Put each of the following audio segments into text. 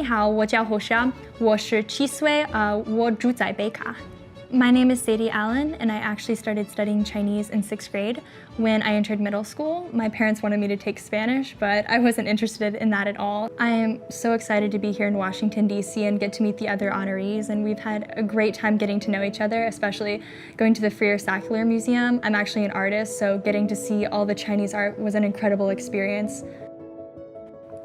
好，我叫侯湘，我是7岁，我住在北卡。My name is Sadie Allen, and I actually started studying Chinese in 6th grade. When I entered middle school, my parents wanted me to take Spanish, but I wasn't interested in that at all. I am so excited to be here in Washington, D.C. and get to meet the other honorees, and we've had a great time getting to know each other, especially going to the Freer-Sackler Museum. I'm actually an artist, so getting to see all the Chinese art was an incredible experience.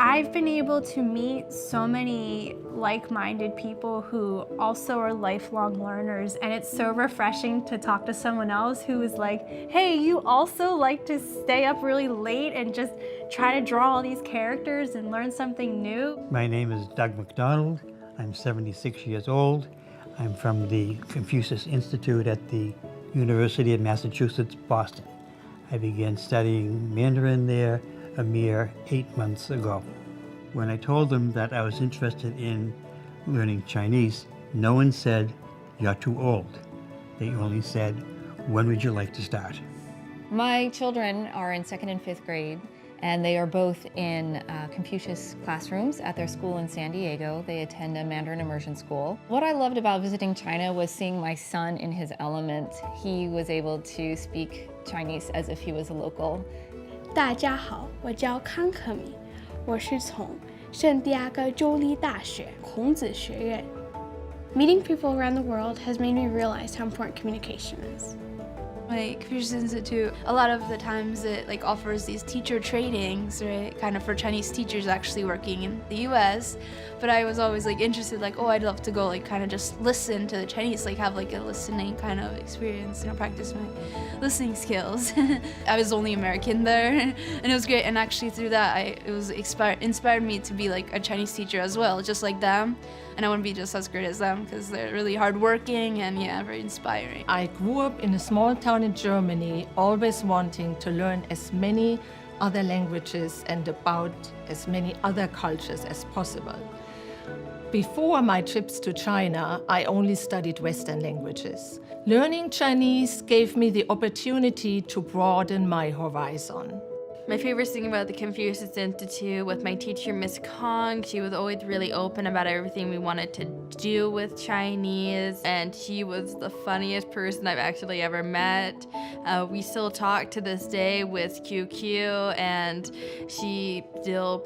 I've been able to meet so many like-minded people who also are lifelong learners, and it's so refreshing to talk to someone else who is like, hey, you also like to stay up really late and just try to draw all these characters and learn something new. My name is Doug McDonald. I'm 76 years old. I'm from the Confucius Institute at the University of Massachusetts, Boston. I began studying Mandarin there a mere 8 months ago. When I told them that I was interested in learning Chinese, no one said, "You're too old." They only said, "When would you like to start?" My children are in 2nd and 5th grade, and they are both in Confucius classrooms at their school in San Diego. They attend a Mandarin immersion school. What I loved about visiting China was seeing my son in his element. He was able to speak Chinese as if he was a local. 大家好，我叫康可米，我是从圣地亚哥州立大学孔子学院。Meeting people around the world has made me realize how important communication is. Confucius Institute, a lot of the times it offers these teacher trainings, right? Kind of for Chinese teachers actually working in the US. But I was always interested, oh, I'd love to go kind of just listen to the Chinese, have a listening kind of experience, practice my listening skills. I was only American there, and it was great. And actually through that, inspired me to be a Chinese teacher as well, just like them. And I want to be just as great as them because they're really hardworking and very inspiring. I grew up in a small town in Germany, always wanting to learn as many other languages and about as many other cultures as possible. Before my trips to China, I only studied Western languages. Learning Chinese gave me the opportunity to broaden my horizon. My favorite thing about the Confucius Institute with my teacher, Miss Kong, she was always really open about everything we wanted to do with Chinese, and she was the funniest person I've actually ever met. We still talk to this day with QQ, and she still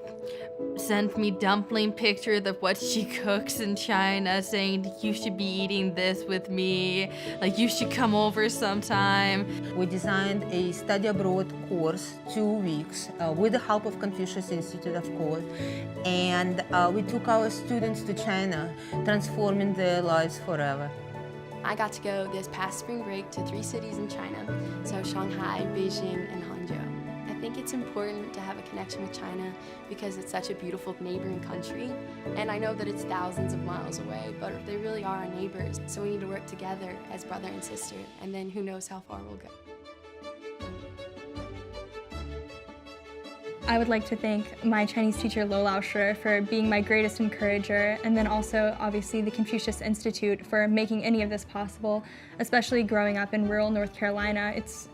sent me dumpling pictures of what she cooks in China, saying you should be eating this with me, you should come over sometime. We designed a study abroad course, 2 weeks, with the help of Confucius Institute, of course, and we took our students to China, transforming their lives forever. I got to go this past spring break to 3 cities in China, so Shanghai, Beijing, and Hangzhou. I think it's important to have a connection with China because it's such a beautiful neighboring country, and I know that it's thousands of miles away, but they really are our neighbors, so we need to work together as brother and sister, and then who knows how far we'll go. I would like to thank my Chinese teacher, Lo Laoshi, for being my greatest encourager, and then also, obviously, the Confucius Institute for making any of this possible, especially growing up in rural North Carolina. It's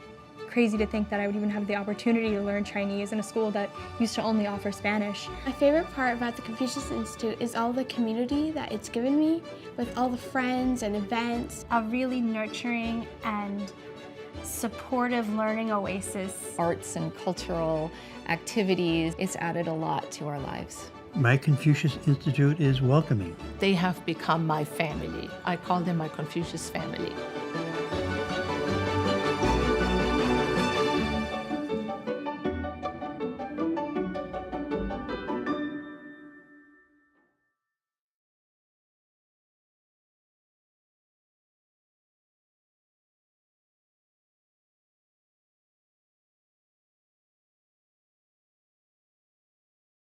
crazy to think that I would even have the opportunity to learn Chinese in a school that used to only offer Spanish. My favorite part about the Confucius Institute is all the community that it's given me, with all the friends and events. A really nurturing and supportive learning oasis. Arts and cultural activities, it's added a lot to our lives. My Confucius Institute is welcoming. They have become my family. I call them my Confucius family.